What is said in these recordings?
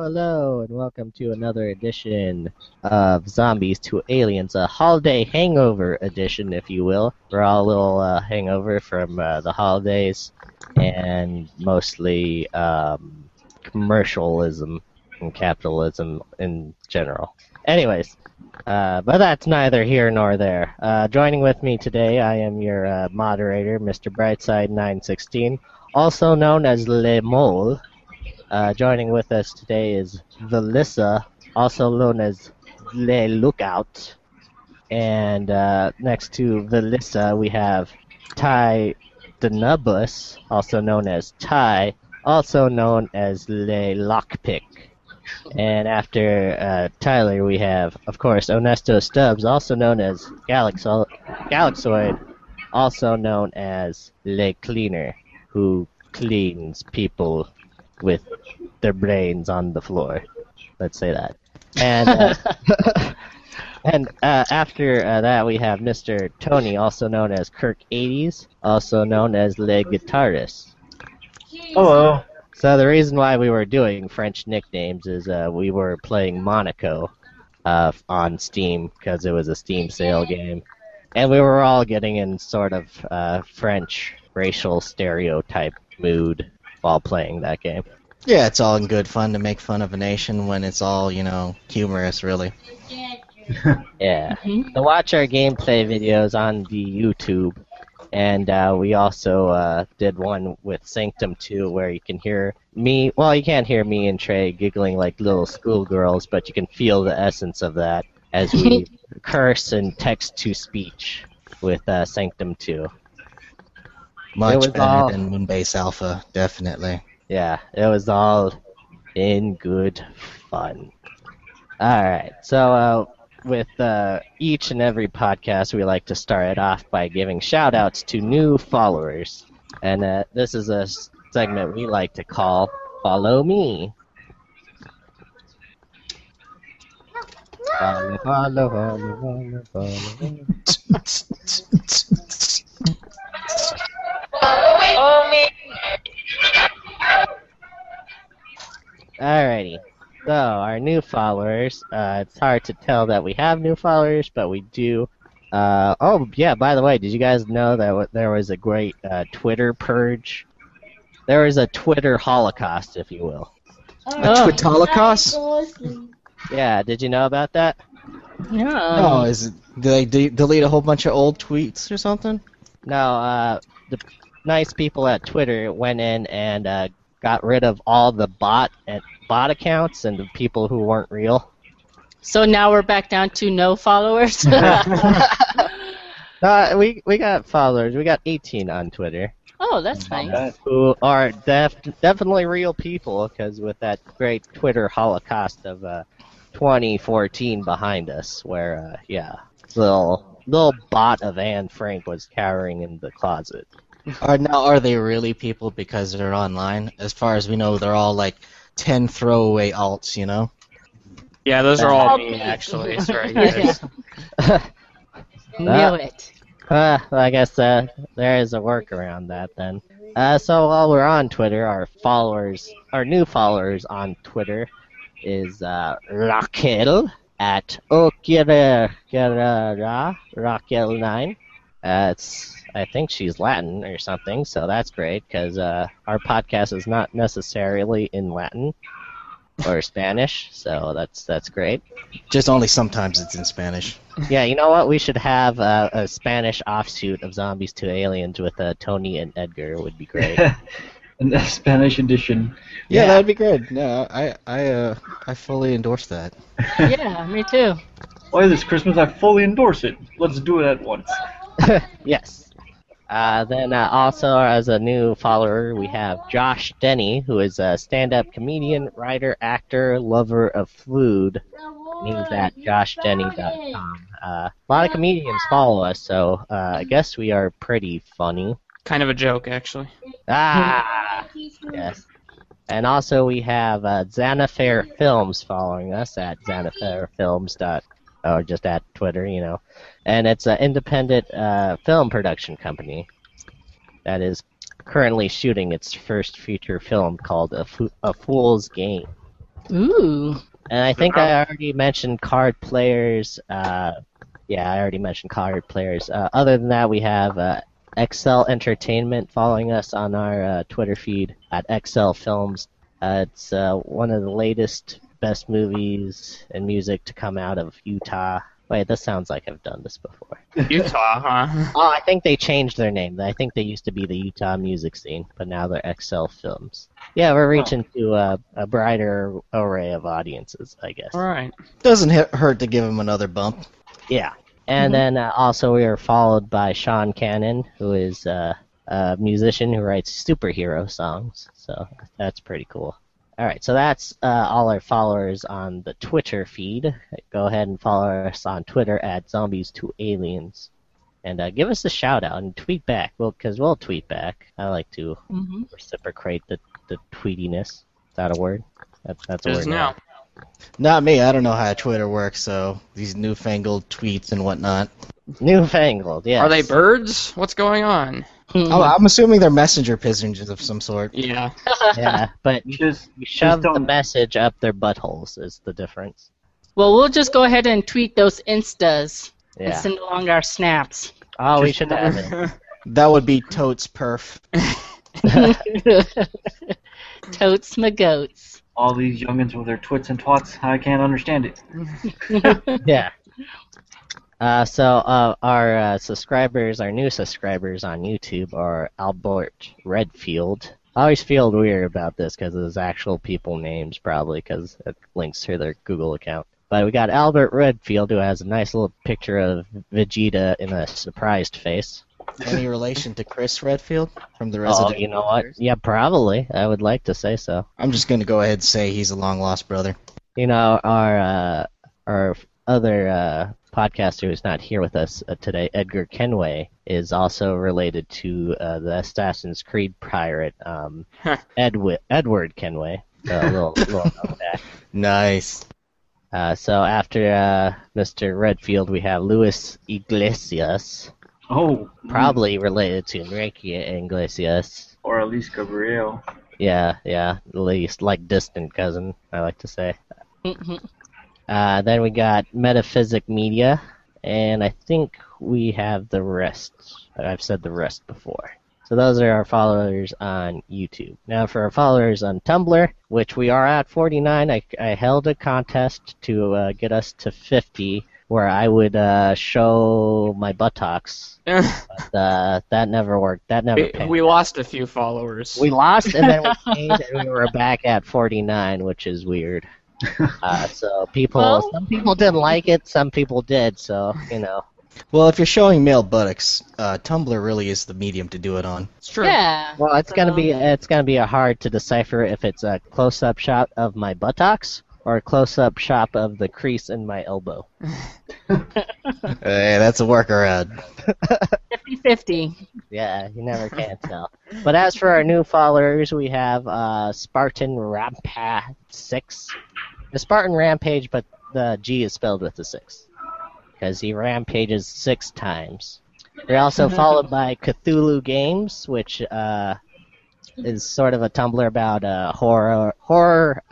hello, and welcome to another edition of Zombies to Aliens, a holiday hangover edition, if you will. We're all a little hangover from the holidays and mostly commercialism and capitalism in general. Anyways, but that's neither here nor there. Joining with me today, I am your moderator, Mr. Brightside916, also known as Le Mole. Joining with us today is Velissa, also known as Le Lookout. And next to Velissa, we have Ty Denubus, also known as Ty, also known as Le Lockpick. And after Tyler, we have, of course, Onesto Stubbs, also known as Galaxoid, also known as Le Cleaner, who cleans people with their brains on the floor. Let's say that. And and after that, we have Mr. Tony, also known as Kirk80s, also known as Le Guitarist. Hello. So the reason why we were doing French nicknames is we were playing Monaco on Steam because it was a Steam sale game, and we were all getting in sort of French racial stereotype mood while playing that game. Yeah, it's all in good fun to make fun of a nation when it's all, humorous, really. Yeah. To watch our gameplay videos on the YouTube, and we also did one with Sanctum 2 where you can hear me, well, you can't hear me and Trey giggling like little schoolgirls, but you can feel the essence of that as we curse and text-to-speech with Sanctum 2. Much better than Moonbase Alpha, definitely. Yeah, it was all in good fun. Alright, so with each and every podcast, we like to start it off by giving shout-outs to new followers. And this is a segment we like to call Follow Me. Follow, follow, follow, follow, follow. Follow me. Alrighty, so our new followers, it's hard to tell that we have new followers, but we do. Oh, yeah, by the way, did you guys know that there was a great Twitter purge? There was a Twitter holocaust, if you will. A Twitter holocaust? Yeah, did you know about that? No, did they delete a whole bunch of old tweets or something? No, the nice people at Twitter went in and got rid of all the bot accounts and the people who weren't real. So now we're back down to no followers? We got followers. We got 18 on Twitter. Oh, that's nice. Who are definitely real people, because with that great Twitter holocaust of 2014 behind us, where, little bot of Anne Frank was cowering in the closet. Are they really people because they're online? As far as we know, they're all like 10 throwaway alts, Yeah, those are all me, actually. Sorry, guys. Knew it. I guess there is a workaround that then. So while we're on Twitter, our new followers on Twitter is Raquel at Raquel9. I think she's Latin or something, so that's great, because our podcast is not necessarily in Latin or Spanish, so that's great. Just only sometimes it's in Spanish. Yeah, you know what? We should have a Spanish offshoot of Zombies to Aliens with Tony and Edgar. Would be great. A Spanish edition. Yeah, that'd be good. No, I fully endorse that. Yeah, me too. Why this Christmas I fully endorse it. Let's do it at once. Yes. Then also as a new follower, we have Josh Denny, who is a stand-up comedian, writer, actor, lover of food. He's at joshdenny.com. A lot of comedians follow us, so I guess we are pretty funny. Kind of a joke, actually. Yes. And also we have Xanafair Films following us at xanafairfilms.com. Or just at Twitter, And it's an independent film production company that is currently shooting its first feature film called A Fool's Game. Ooh. And I think I already mentioned card players. Yeah, I already mentioned card players. Other than that, we have XL Entertainment following us on our Twitter feed at XL Films. It's one of the latest best movies and music to come out of Utah. Wait, this sounds like I've done this before. Utah, huh? Oh, I think they changed their name. I think they used to be the Utah Music Scene, but now they're XL Films. Yeah, we're reaching to a brighter array of audiences, I guess. All right. Doesn't hurt to give him another bump. Yeah. And then also we are followed by Sean Cannon, who is a musician who writes superhero songs. So that's pretty cool. All right, so that's all our followers on the Twitter feed. Go ahead and follow us on Twitter at Zombies2Aliens. And give us a shout out and tweet back. Because we'll tweet back. I like to reciprocate the tweetiness. Is that a word? That's a Just word now. Not me. I don't know how Twitter works, so these newfangled tweets and whatnot. Newfangled, yes. Are they birds? What's going on? Oh, I'm assuming they're messenger pigeons of some sort. Yeah. Yeah, but you shove the message up their buttholes is the difference. Well, we'll just go ahead and tweet those Instas and Yeah. send along our snaps. Oh, we should have it. That would be totes perf. Totes my goats. All these youngins with their twits and twats, I can't understand it. Yeah. So our subscribers, our new subscribers on YouTube are Albert Redfield. I always feel weird about this because of his actual people names, probably because it links to their Google account. But we got Albert Redfield, who has a nice little picture of Vegeta in a surprised face. Any relation to Chris Redfield from the Resident Oh, you know what? Yeah, probably. I would like to say so. I'm just going to go ahead and say he's a long-lost brother. You know, our other podcaster who's not here with us today, Edgar Kenway, is also related to the Assassin's Creed pirate, Edward Kenway. So a little known fact. Nice. So after Mr. Redfield, we have Luis Iglesias, Oh. probably related to Enrique Iglesias. Or at least Gabriel. Yeah, at least, like distant cousin, I like to say. Then we got Metaphysic Media, and I think we have the rest. I've said the rest before. So those are our followers on YouTube. Now for our followers on Tumblr, which we are at 49, I held a contest to get us to 50, where I would show my buttocks. But that never worked. That never paid. We lost a few followers. We lost, and then we paid, and we were back at 49, which is weird. So some people didn't like it, some people did. So you know. Well, if you're showing male buttocks, Tumblr really is the medium to do it on. It's true. Yeah. Well, it's gonna be hard to decipher if it's a close-up shot of my buttocks or a close-up shot of the crease in my elbow. Hey, that's a workaround. 50-50. Yeah, you never can tell. But as for our new followers, we have Spartan Rampage 6. The Spartan Rampage, but the G is spelled with the 6. Because he rampages 6 times. We're also followed by Cthulhu Games, which is sort of a Tumblr about horror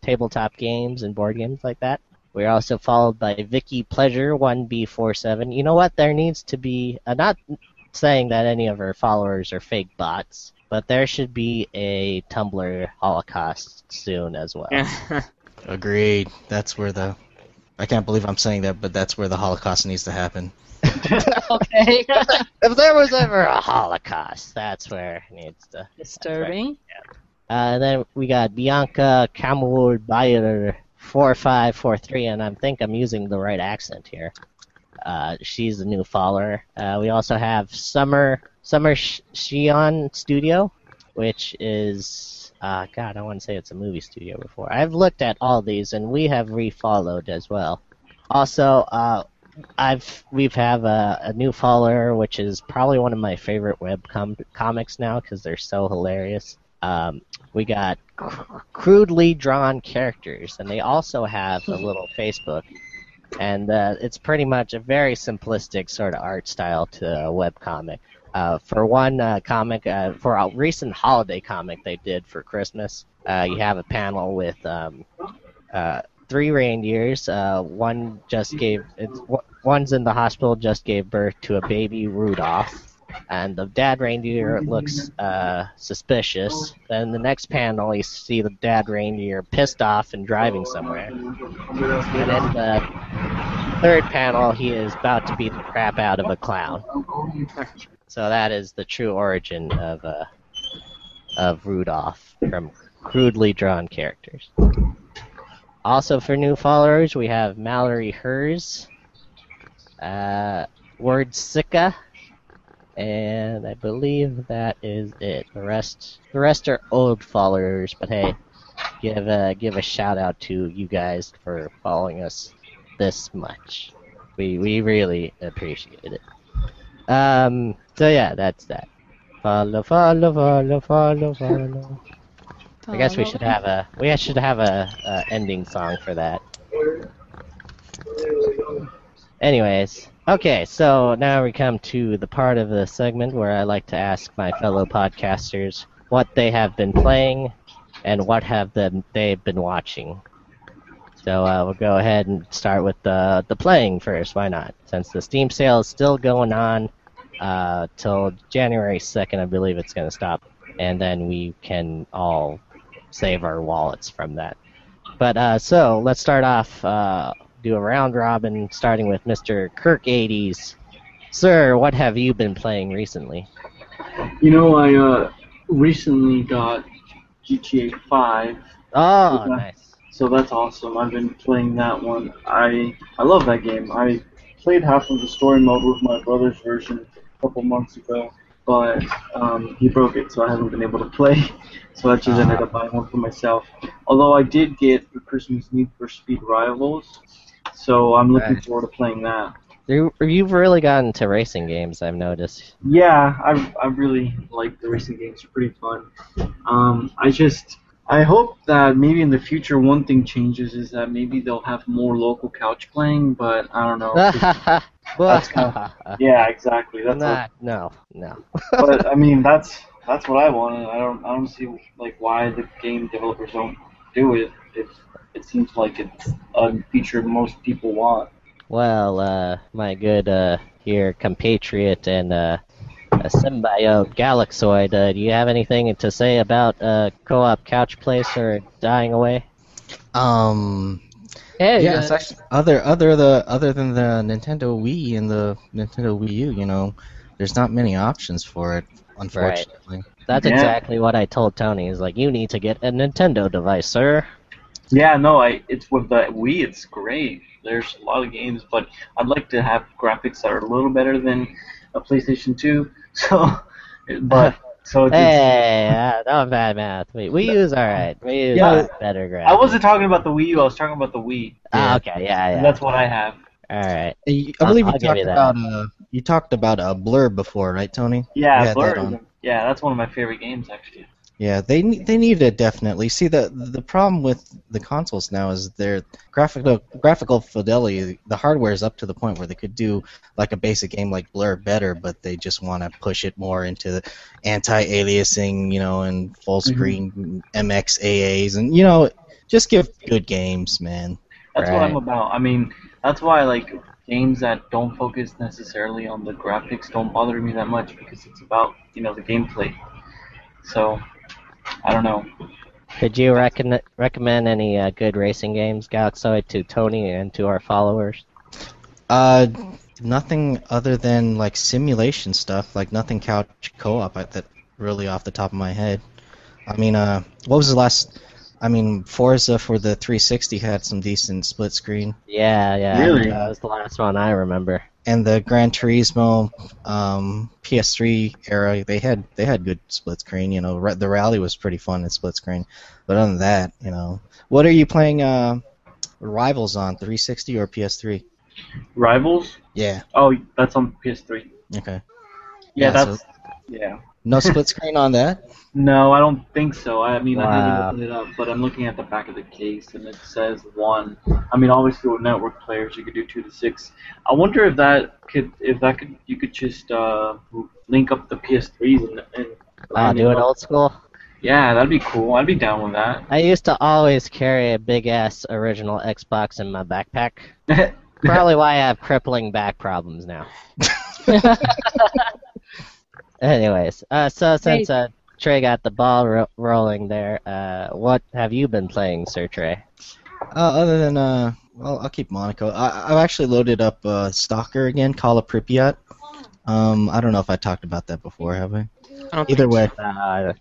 tabletop games and board games like that. We're also followed by Vicky Pleasure 1B47. You know what? There needs to be not saying that any of our followers are fake bots, but there should be a Tumblr Holocaust soon as well. Agreed. That's where I can't believe I'm saying that, but that's where the Holocaust needs to happen. Okay. If there was ever a Holocaust, that's where it needs to. Disturbing. Then we got Bianca Camel Bayer 4543, and I think I'm using the right accent here. She's a new follower. We also have Summer Shion Studio, which is God, I want to say it's a movie studio before. I've looked at all these, and we have refollowed as well. Also, we have a new follower, which is probably one of my favorite web comics now because they're so hilarious. We got crudely drawn characters, and they also have a little Facebook. And it's pretty much a very simplistic sort of art style to a web comic. For one comic, for a recent holiday comic they did for Christmas, you have a panel with three reindeers. One's in the hospital, just gave birth to a baby Rudolph, and the dad reindeer looks suspicious. Then the next panel, you see the dad reindeer pissed off and driving somewhere. And in the third panel, he is about to beat the crap out of a clown. So that is the true origin of Rudolph from crudely drawn characters. Also, for new followers, we have Mallory Hers, Wordsicka, and I believe that is it. The rest are old followers, but hey, give a shout out to you guys for following us this much. We really appreciate it. So yeah, that's that. Follow. I guess we should have a ending song for that. Anyways, okay, so now we come to the part of the segment where I like to ask my fellow podcasters what they have been playing and what they've been watching. So we'll go ahead and start with the playing first. Why not? Since the Steam sale is still going on till January 2nd, I believe it's going to stop, and then we can all save our wallets from that. But so let's start off. Do a round robin, starting with Mr. Kirk 80s. Sir, what have you been playing recently? You know, I recently got GTA 5. Oh, nice. So that's awesome. I've been playing that one. I love that game. I played half of the story mode with my brother's version a couple months ago, but he broke it, so I haven't been able to play. So I just ended up buying one for myself. Although I did get for Christmas Need for Speed Rivals, so I'm looking forward to playing that. You've really gotten into racing games, I've noticed. Yeah, I really like the racing games. They're pretty fun. I hope that maybe in the future one thing changes is that maybe they'll have more local couch playing, but I don't know. That's yeah, exactly. That's no. But I mean, that's what I want, and I don't see like why the game developers don't do it. It seems like it's a feature most people want. Well, my good here compatriot and a symbiote Galaxoid, do you have anything to say about co-op couch place or dying away? Yes, actually, other than the Nintendo Wii and the Nintendo Wii U, you know, there's not many options for it, unfortunately. Right. That's exactly what I told Tony. He's like, you need to get a Nintendo device, sir. Yeah, no, it's with the Wii, it's great. There's a lot of games, but I'd like to have graphics that are a little better than a PlayStation 2. So it's hey, not bad math. Wii U's alright. Wii U's better graphics. I wasn't talking about the Wii U. I was talking about the Wii. Ah, okay, yeah. That's what I have. All right. I believe you talked about Blur before, right, Tony? Yeah, Blur. Yeah, that's one of my favorite games, actually. Yeah, they need it definitely. See, the problem with the consoles now is their graphical fidelity. The hardware is up to the point where they could do like a basic game like Blur better, but they just want to push it more into the anti-aliasing, you know, and full screen MXAAs, and you know, just give good games, man. That's what I'm about. I mean, that's why like games that don't focus necessarily on the graphics don't bother me that much, because it's about, you know, the gameplay. So I don't know. Could you recommend any good racing games, Galaxoid, to Tony and to our followers? Nothing other than like simulation stuff, like nothing couch co-op that really off the top of my head. I mean, what was the last? I mean, Forza for the 360 had some decent split screen. Yeah. Really? That was the last one I remember. And the Gran Turismo PS3 era, they had good split screen. You know, the rally was pretty fun in split screen. But other than that, you know, what are you playing Rivals on, 360 or PS3? Rivals? Yeah. Oh, that's on PS3. Okay. Yeah, Yeah. No split screen on that? No, I don't think so. I mean, Wow. I haven't opened it up, but I'm looking at the back of the case, and it says 1. I mean, obviously with network players, you could do 2 to 6. I wonder if you could just link up the PS3s and Do it old school? Yeah, that'd be cool. I'd be down with I used to always carry a big ass original Xbox in my backpack. that. Probably why I have crippling back problems now. Anyways, so since Trey got the ball rolling there, what have you been playing, Sir Trey? Other than well, I'll keep Monaco. I've actually loaded up Stalker again, Call of Pripyat. I don't know if I talked about that before, have I? Either way.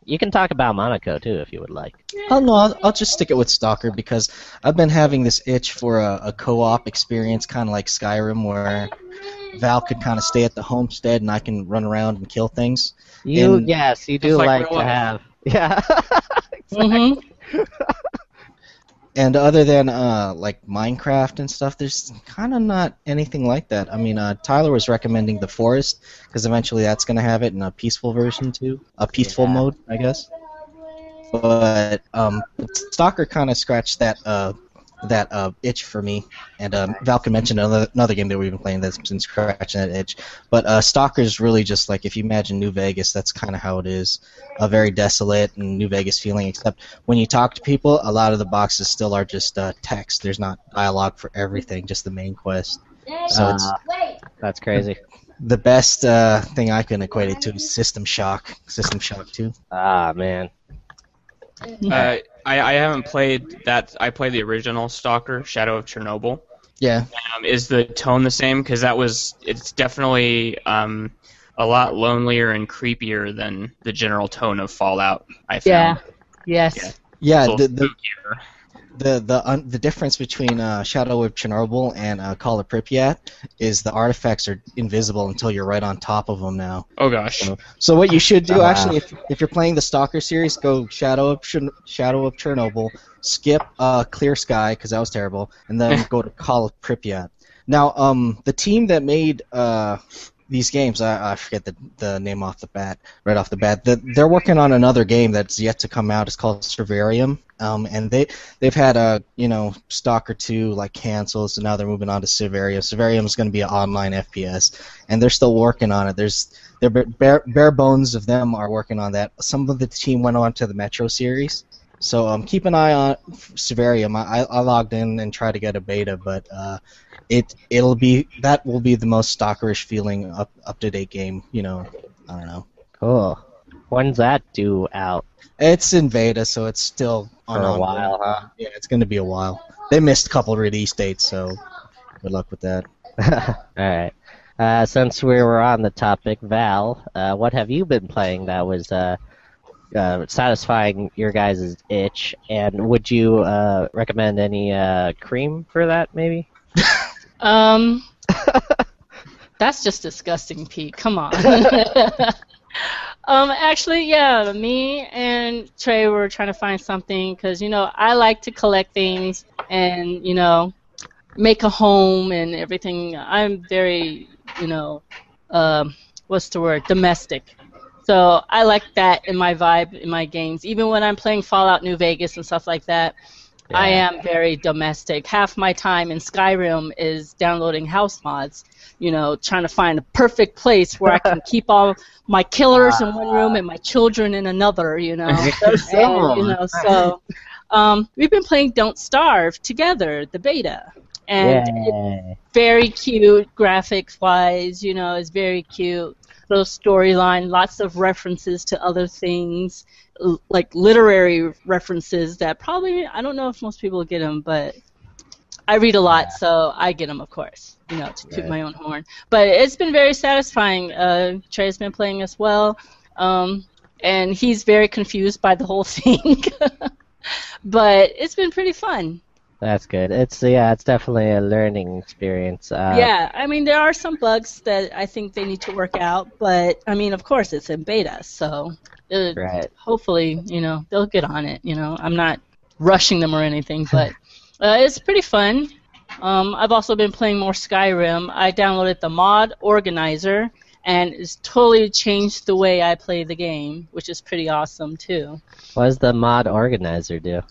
You can talk about Monaco too if you would like. Oh no, I'll just stick it with Stalker because I've been having this itch for a co-op experience, kind of like Skyrim, where Val could kind of stay at the homestead and I can run around and kill things. Yes, you do Just like like real to life. have. Yeah. Mhm. And other than like Minecraft and stuff, there's kind of not anything like that. I mean, Tyler was recommending The Forest because eventually that's going to have it in a peaceful version too, a peaceful Yeah. mode, I guess. But Stalker kind of scratched that itch for me, and Val can mention another game that we've been playing that's been scratching that itch. But Stalker's really just like if you imagine New Vegas, that's kind of how it is, very desolate and New Vegas feeling. Except when you talk to people, a lot of the boxes still are just text. There's not dialogue for everything, just the main quest. So it's That's crazy. the best thing I can equate it to is System Shock. System Shock 2. Ah, man. I haven't played that. I played the original Stalker, Shadow of Chernobyl. Yeah. Is the tone the same? Because it's definitely a lot lonelier and creepier than the general tone of Fallout. I Yeah. found. Yes. Yeah. It's a The little spookier. the difference between Shadow of Chernobyl and Call of Pripyat is the artifacts are invisible until you're right on top of them now. Oh gosh. So what you should do actually, if you're playing the Stalker series, go Shadow of Chernobyl, skip Clear Sky because that was terrible, and then go to Call of Pripyat. Now, the team that made these games, I forget the name right off the bat. They're working on another game that's yet to come out. It's called Survarium, and they've had Stalker 2 like canceled, so now they're moving on to Survarium. Survarium is going to be an online FPS, and they're still working on it. They're bare bones of them are working on that. Some of the team went on to the Metro series. So keep an eye on Survarium. I logged in and tried to get a beta, but that will be the most stalkerish feeling up to date game. I don't know. Cool. When's that due out? It's in beta, so it's still For a while, huh? Yeah, it's going to be a while. They missed a couple release dates, so good luck with that. All right. Since we were on the topic, Val, what have you been playing that was satisfying your guys' itch? And would you recommend any cream for that, maybe? That's just disgusting, Pete. Come on. Actually, yeah, me and Trey were trying to find something because, I like to collect things and, make a home and everything. I'm very, what's the word? Domestic. So I like that in my vibe, in my games. Even when I'm playing Fallout New Vegas and stuff like that, I am very domestic. Half my time in Skyrim is downloading house mods, trying to find a perfect place where I can keep all my killers in one room and my children in another, So we've been playing Don't Starve together, the beta. And it's very cute graphics-wise, it's very cute. Little storyline, lots of references to other things, like literary references that probably, I don't know if most people get them, but I read a lot, so I get them, of course, to toot my own horn. But it's been very satisfying. Trey's been playing as well, and he's very confused by the whole thing. But it's been pretty fun. That's good. It's definitely a learning experience. Yeah, I mean, there are some bugs that I think they need to work out, but, I mean, of course, it's in beta, so hopefully, they'll get on it, I'm not rushing them or anything, but it's pretty fun. I've also been playing more Skyrim. I downloaded the mod organizer, and it's totally changed the way I play the game, which is pretty awesome, too. What does the mod organizer do?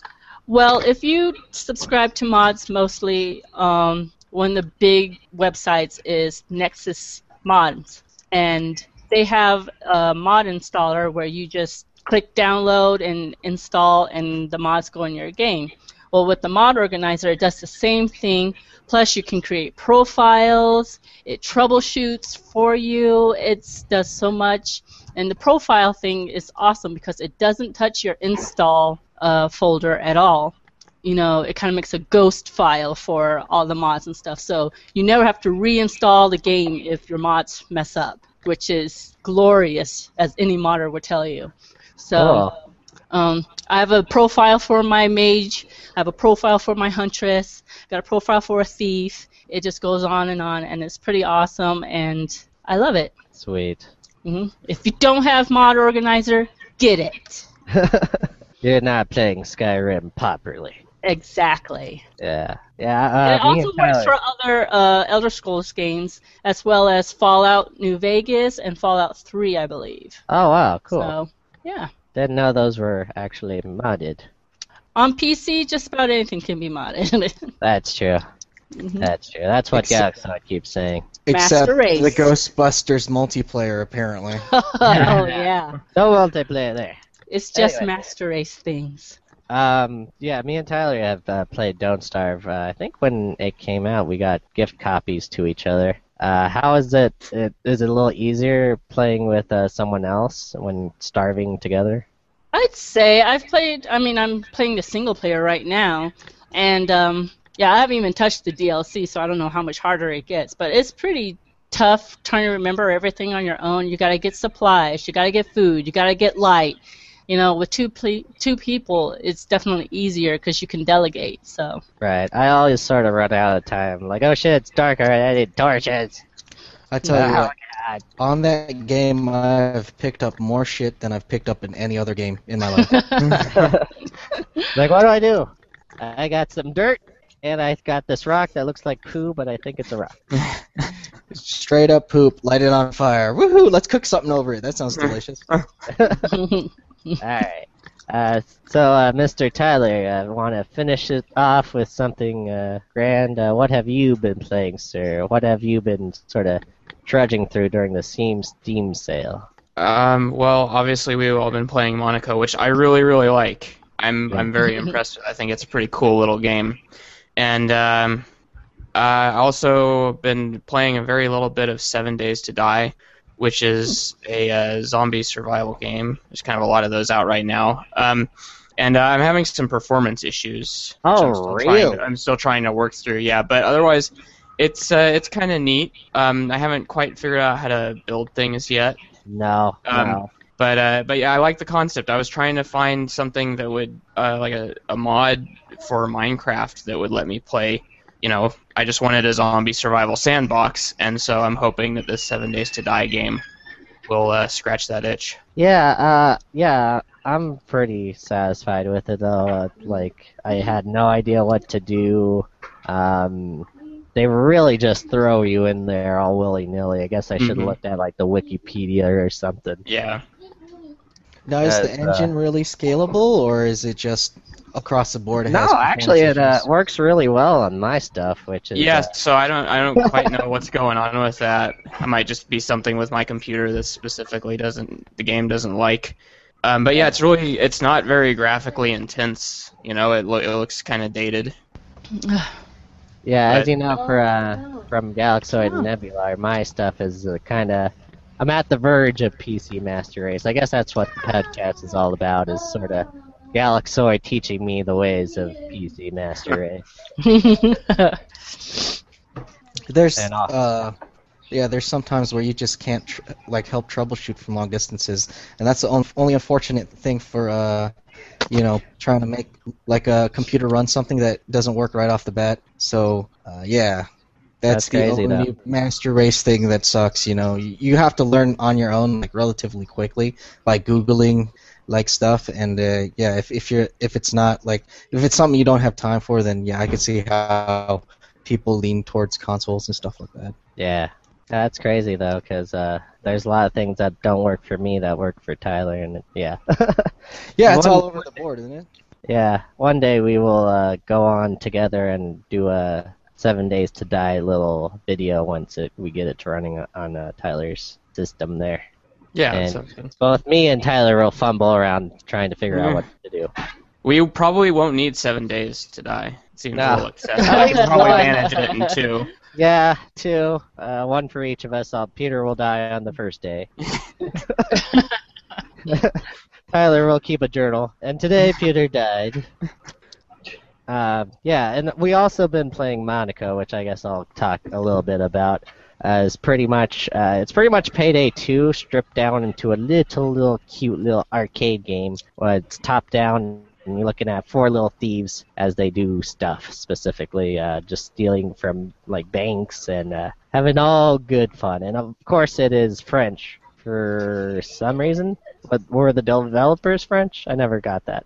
Well, if you subscribe to mods mostly, one of the big websites is Nexus Mods, and they have a mod installer where you just click download and install, and the mods go in your game. Well, with the mod organizer, it does the same thing. Plus, you can create profiles. It troubleshoots for you. It does so much. And the profile thing is awesome because it doesn't touch your install folder at all. You know, it kind of makes a ghost file for all the mods and stuff. So you never have to reinstall the game if your mods mess up, which is glorious, as any modder would tell you. So I have a profile for my mage. I have a profile for my huntress. Got a profile for a thief. It just goes on, and it's pretty awesome, and I love it. Sweet. If you don't have mod organizer, get it. You're not playing Skyrim properly. Exactly. Yeah. It also works for other Elder Scrolls games, as well as Fallout New Vegas and Fallout 3, I believe. Oh, wow, cool. So, yeah. Didn't know those were actually modded. On PC, just about anything can be modded. That's true. That's true. That's what Galaxy keeps saying. Except Master Race. the Ghostbusters multiplayer, apparently. Oh, yeah. No multiplayer there. It's just Anyway. Master Race things. Yeah, me and Tyler have played Don't Starve. I think when it came out, we got gift copies to each other. How is it? Is it a little easier playing with someone else when starving together? I'd say I'm playing the single player right now, and yeah, I haven't even touched the DLC, so I don't know how much harder it gets, but it's pretty tough trying to remember everything on your own. You gotta get supplies, you gotta get food, you gotta get light. You know, with two people, it's definitely easier because you can delegate. So. Right. I always sort of run out of time. Like, oh shit, it's dark already. I need torches. I tell you what, God. on that game, I've picked up more shit than I've picked up in any other game in my life. Like, what do I do? I got some dirt, and I got this rock that looks like poo, but I think it's a rock. Straight up poop, light it on fire. Woohoo! Let's cook something over it. That sounds delicious. Alright. So, Mr. Tyler, I want to finish it off with something grand. What have you been playing, sir? What have you been sort of trudging through during the Steam sale? Well, obviously we've all been playing Monaco, which I really, really like. I'm very impressed. I think it's a pretty cool little game. And I also been playing a very little bit of 7 Days to Die, which is a zombie survival game. There's kind of a lot of those out right now. And I'm having some performance issues. Oh, really? I'm still trying to work through, yeah. But otherwise, it's kind of neat. I haven't quite figured out how to build things yet. No. But yeah, I like the concept. I was trying to find something that would, like a mod for Minecraft that would let me play. You know, I just wanted a zombie survival sandbox, and so I'm hoping that this 7 Days to Die game will scratch that itch. Yeah, I'm pretty satisfied with it, though. Like, I had no idea what to do. They really just throw you in there all willy-nilly. I guess I should have looked at, like, the Wikipedia or something. Yeah. Now, is the engine really scalable, or is it just across the board? No, actually, it works really well on my stuff, which is... Yeah, so I don't quite know what's going on with that. It might just be something with my computer that specifically the game doesn't like. But yeah, it's not very graphically intense. You know, it looks kind of dated. Yeah, as you know, from Galaxoid and Nebula, my stuff is kind of... I'm at the verge of PC Master Race. I guess that's what the podcast is all about, is sort of Galaxoid teaching me the ways of PC Master Race. There's there's sometimes where you just can't help troubleshoot from long distances, and that's the only unfortunate thing for trying to make like a computer run something that doesn't work right off the bat. So yeah. That's the crazy, only Master Race thing that sucks, you know. You have to learn on your own, like, relatively quickly by Googling, like, stuff. And, yeah, if it's not, like, if it's something you don't have time for, then, yeah, I could see how people lean towards consoles and stuff like that. Yeah. That's crazy, though, because there's a lot of things that don't work for me that work for Tyler, and, yeah. Yeah, it's all over the board, isn't it? Yeah. One day we will go on together and do a 7 Days to Die little video once we get it to running on Tyler's system there. Yeah, that And sounds good. both me and Tyler will fumble around trying to figure out what to do. We probably won't need 7 days to die. It seems a little excessive. At I least can probably one. manage it in 2. Yeah, 2. One for each of us. Peter will die on the first day. Tyler will keep a journal. And today, Peter died. Yeah, and we also been playing Monaco, which I guess I'll talk a little bit about. It's pretty much Payday 2 stripped down into a little cute little arcade game. Where it's top down, and you're looking at 4 little thieves as they do stuff, specifically just stealing from like banks and having all good fun. And of course, it is French for some reason. But were the developers French? I never got that.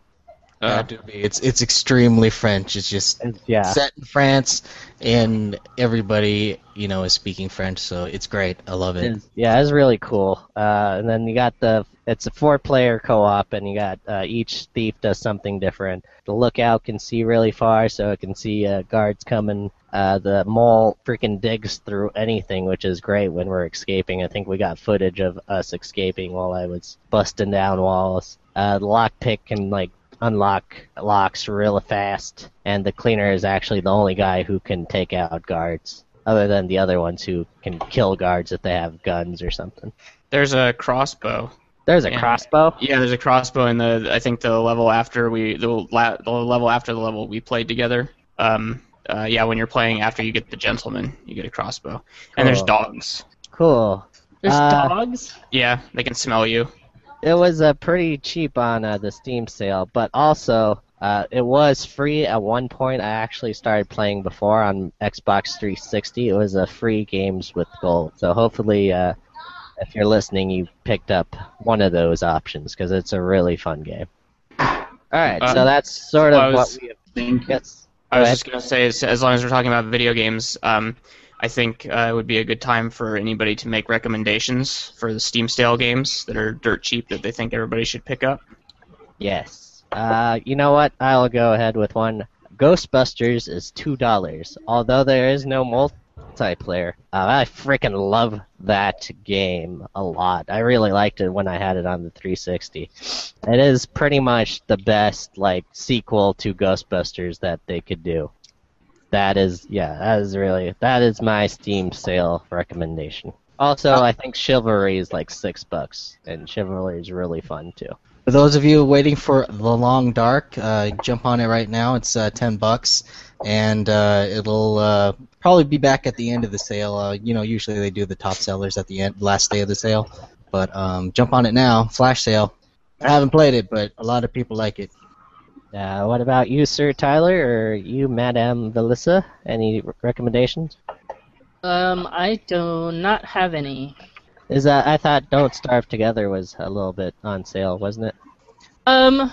Had to be. It's extremely French. It's just set in France, and everybody is speaking French, so it's great. I love it. It's really cool. And then you got it's a 4-player co-op, and you got each thief does something different. The lookout can see really far, so it can see guards coming. The mole freaking digs through anything, which is great when we're escaping. I think we got footage of us escaping while I was busting down walls. The lockpick can unlock locks real fast, and the cleaner is actually the only guy who can take out guards, other than the other ones who can kill guards if they have guns or something. There's a crossbow. There's a crossbow? Yeah, there's a crossbow in I think the level after the level after the level we played together. Yeah, when you're playing after you get the gentleman, you get a crossbow. Cool. And there's dogs. Cool. There's dogs? Yeah, they can smell you. It was pretty cheap on the Steam sale, but also it was free at one point. I actually started playing before on Xbox 360. It was a free games with gold. So hopefully, if you're listening, you picked up one of those options because it's a really fun game. All right, so that's sort of what we have. Yes. I was just going to say, as long as we're talking about video games, I think it would be a good time for anybody to make recommendations for the Steam sale games that are dirt cheap that they think everybody should pick up. Yes. You know what? I'll go ahead with one. Ghostbusters is $2. Although there is no multiplayer, I freaking love that game a lot. I really liked it when I had it on the 360. It is pretty much the best sequel to Ghostbusters that they could do. That is my Steam sale recommendation. Also, I think Chivalry is $6, and Chivalry is really fun too. For those of you waiting for The Long Dark, jump on it right now. It's $10, and it'll probably be back at the end of the sale. Usually they do the top sellers at the last day of the sale, but jump on it now. Flash sale. I haven't played it, but a lot of people like it. What about you, Sir Tyler, or you, Madame Velissa? Any recommendations? I do not have any. I thought Don't Starve Together was a little bit on sale, wasn't it? When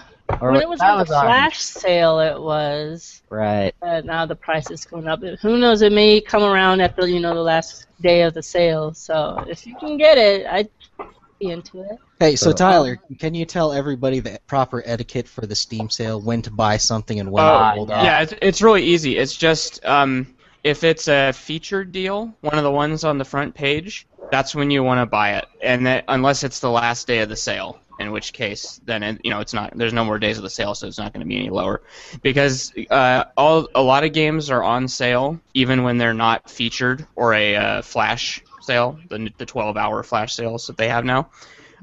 it was on the flash sale, it was. Right. Now the price is going up. Who knows? It may come around after the last day of the sale. So if you can get it, I'd be into it. Hey, so Tyler, can you tell everybody the proper etiquette for the Steam sale, when to buy something and when to hold off? Yeah, it's really easy. It's just if it's a featured deal, one of the ones on the front page, that's when you want to buy it, and unless it's the last day of the sale, in which case then it's not. There's no more days of the sale, so it's not going to be any lower, because a lot of games are on sale even when they're not featured or a flash sale, the 12-hour flash sales that they have now.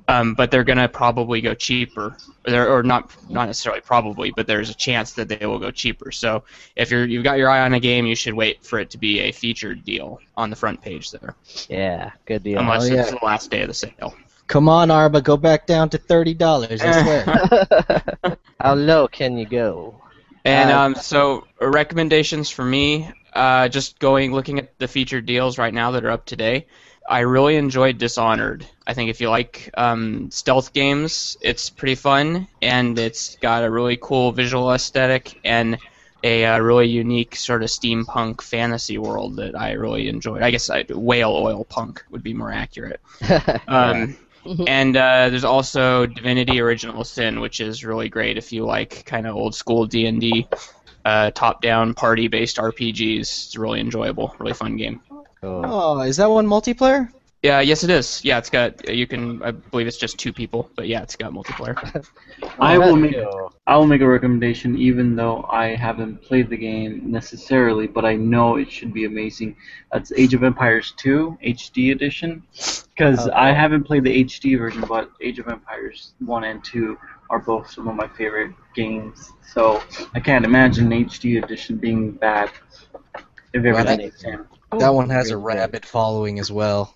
But they're going to probably go cheaper, or not necessarily probably, but there's a chance that they will go cheaper. So if you've got your eye on a game, you should wait for it to be a featured deal on the front page there. Yeah, good deal. Unless it's the last day of the sale. Come on, Arba, go back down to $30, I swear. How low can you go? And so recommendations for me, just looking at the featured deals right now that are up today. I really enjoyed Dishonored. I think if you like stealth games, it's pretty fun, and it's got a really cool visual aesthetic and a really unique sort of steampunk fantasy world that I really enjoyed. I guess whale oil punk would be more accurate. And there's also Divinity Original Sin, which is really great if you like kind of old school D&D, top-down party-based RPGs. It's really enjoyable, really fun game. Cool. Oh, is that one multiplayer? Yeah, yes it is. Yeah, it's got you can. I believe it's just 2 people, but yeah, it's got multiplayer. I will make Cool. I will make a recommendation, even though I haven't played the game necessarily, but I know it should be amazing. That's Age of Empires 2 HD edition, because Oh, I cool. haven't played the HD version, but Age of Empires 1 and 2 are both some of my favorite games. So I can't imagine an HD edition being bad if Well, everything that, is same. that one has a Pretty good. rabid following as well.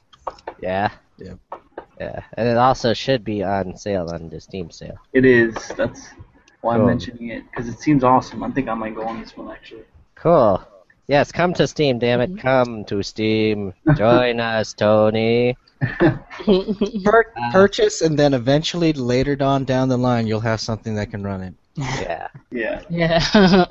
Yeah. Yeah. Yeah, and it also should be on sale on the Steam sale. It is. That's why I'm Cool. mentioning it, because it seems awesome. I think I might go on this one actually. Cool. Yes, come to Steam, damn it. Come to Steam. Join us, Tony. Purchase, and then eventually later down the line, you'll have something that can run it. Yeah. Yeah. Yeah.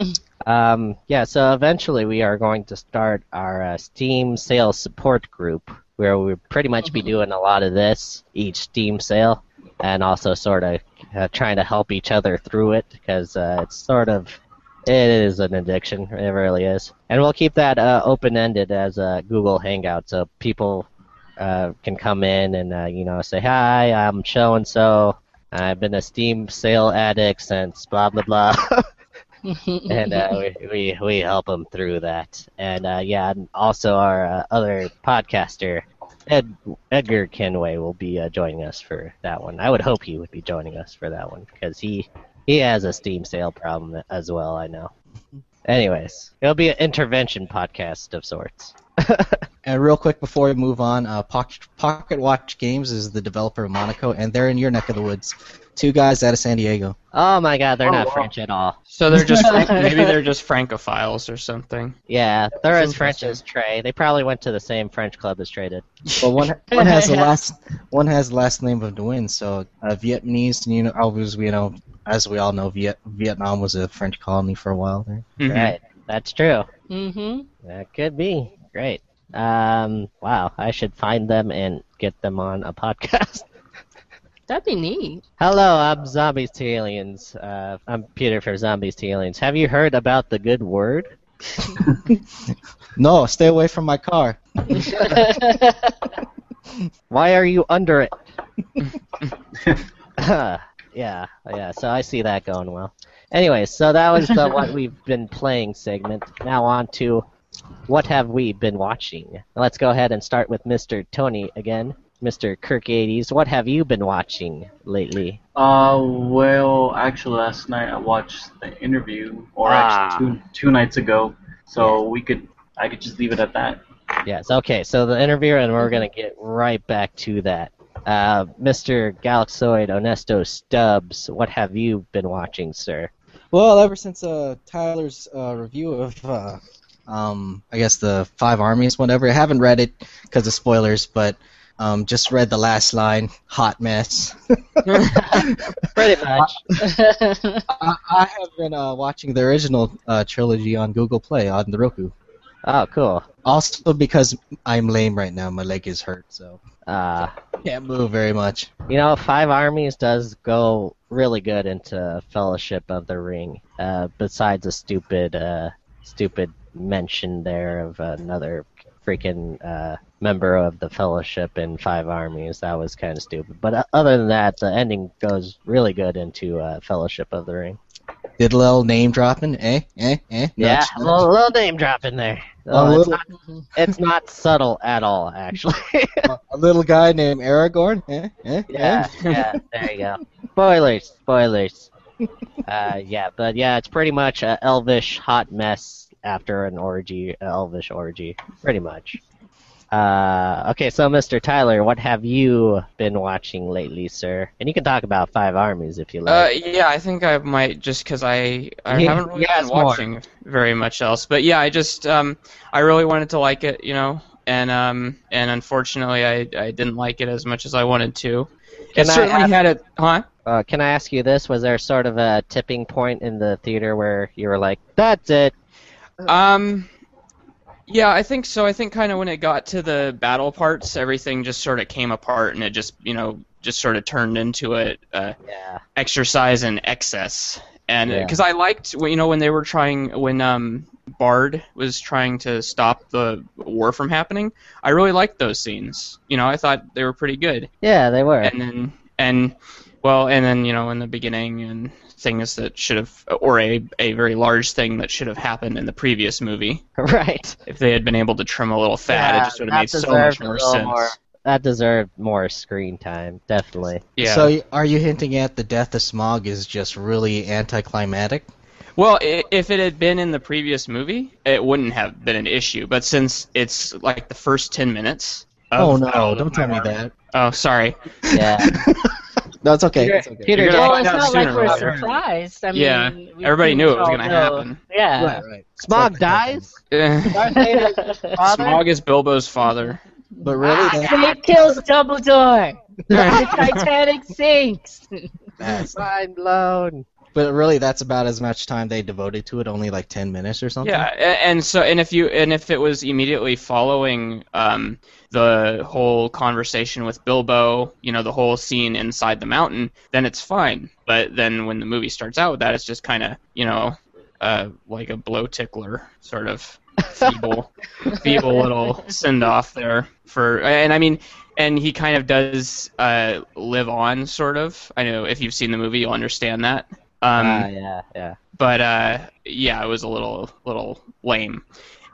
Yeah, so eventually we are going to start our Steam sales support group where we'll pretty much be doing a lot of this each Steam sale and also sort of trying to help each other through it because it is an addiction. It really is. And we'll keep that open-ended as a Google Hangout so people can come in and, say, hi, I'm so-and-so. I've been a Steam sale addict since blah, blah, blah. And we help them through that. And and also our other podcaster, Edgar Kenway, will be joining us for that one. I would hope he would be joining us for that one because he has a Steam sale problem as well, I know. Anyways, it'll be an intervention podcast of sorts. And real quick before we move on, Pocket Watch Games is the developer of Monaco, and they're in your neck of the woods. 2 guys out of San Diego. Oh my god, they're Oh, not wow. French at all. So they're just maybe they're just francophiles or something. Yeah, they're That's as French as interesting. Trey. They probably went to the same French club as Trey did. Well, one has the last name of Nguyen, so Vietnamese. And as we all know, Vietnam was a French colony for a while there. Mhm. Right, that's true. Mhm. That could be. Great. Wow, I should find them and get them on a podcast. That'd be neat. Hello, I'm Zombies to Aliens. I'm Peter for Zombies to Aliens. Have you heard about the good word? No, stay away from my car. Why are you under it? Yeah, so I see that going well. Anyway, so that was the what we've been playing segment. Now on to what have we been watching. Let's go ahead and start with Mr. Tony again. Mr. Kirk80s, what have you been watching lately? Well, actually, last night I watched the interview, or actually two nights ago. So I could just leave it at that. Yes, okay, so the interview, and we're going to get right back to that. Mr. Galaxoid Honesto Stubbs, what have you been watching, sir? Well, ever since Tyler's review of, I guess the 5 Armies, whatever. I haven't read it because of spoilers, but just read the last line. Hot mess. Pretty much. I have been watching the original trilogy on Google Play on the Roku. Oh, cool. Also because I'm lame right now, my leg is hurt, so can't move very much. 5 Armies does go really good into Fellowship of the Ring. Besides a stupid mention there of another freaking member of the Fellowship in 5 Armies. That was kind of stupid. But other than that, the ending goes really good into Fellowship of the Ring. Did a little name dropping? Yeah, Nudge, a little name drop in there. It's not subtle at all, actually. a little guy named Aragorn? Yeah, there you go. Spoilers. It's pretty much an elvish hot mess after an orgy, elvish orgy, pretty much. Okay, so Mr. Tyler, what have you been watching lately, sir? And you can talk about 5 Armies if you like. Yeah, I think I might just because I haven't really been watching very much else. But yeah, I just I really wanted to like it, and unfortunately I didn't like it as much as I wanted to. It certainly had it, huh? Can I ask you this? Was there sort of a tipping point in the theater where you were like, that's it? Yeah, I think so. I think kind of when it got to the battle parts, everything just sort of came apart, and it just sort of turned into a exercise in excess. And because I liked, when they were trying, when Bard was trying to stop the war from happening. I really liked those scenes. I thought they were pretty good. Yeah, they were. And then in the beginning and things that should have, or a very large thing that should have happened in the previous movie. Right. If they had been able to trim a little fat, it just would have made so much more sense. That deserved more screen time, definitely. Yeah. So are you hinting at the death of Smog is just really anticlimactic? Well, if it had been in the previous movie, it wouldn't have been an issue. But since it's like the first 10 minutes. Don't tell me that. Oh, sorry. Yeah. No, it's okay. Peter, well, it's not like we're surprised. I mean, everybody knew it was going to happen. Yeah. Right. Smog dies? Darth Vader's father? Smog is Bilbo's father. But really, Snape kills Dumbledore. The Titanic sinks. Mind blown. But really, that's about as much time they devoted to it, only like 10 minutes or something. Yeah, and if it was immediately following the whole conversation with Bilbo, the whole scene inside the mountain, then it's fine. But then when the movie starts out with that, it's just kind of, like a blow tickler, sort of feeble little send off there and he kind of does live on, sort of. I know if you've seen the movie, you'll understand that. Yeah. But it was a little lame.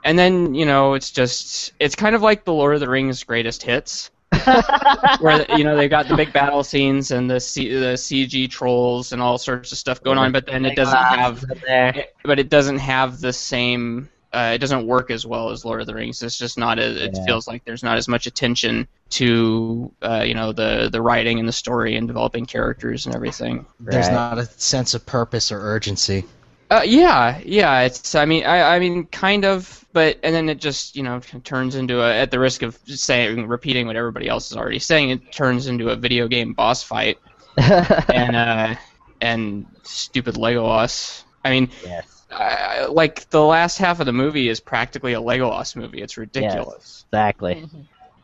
And then it's kind of like the Lord of the Rings greatest hits, where they've got the big battle scenes and the CG trolls and all sorts of stuff going on, but then it doesn't have the same. It doesn't work as well as Lord of the Rings. It's just not as. It feels like there's not as much attention to the writing and the story and developing characters and everything. There's not a sense of purpose or urgency. Yeah. It's. I mean, kind of. But and then it just turns into at the risk of repeating what everybody else is already saying, it turns into a video game boss fight. and stupid Legolas. I mean. Yes. Like the last half of the movie is practically a Legolas movie. It's ridiculous. Yes, exactly.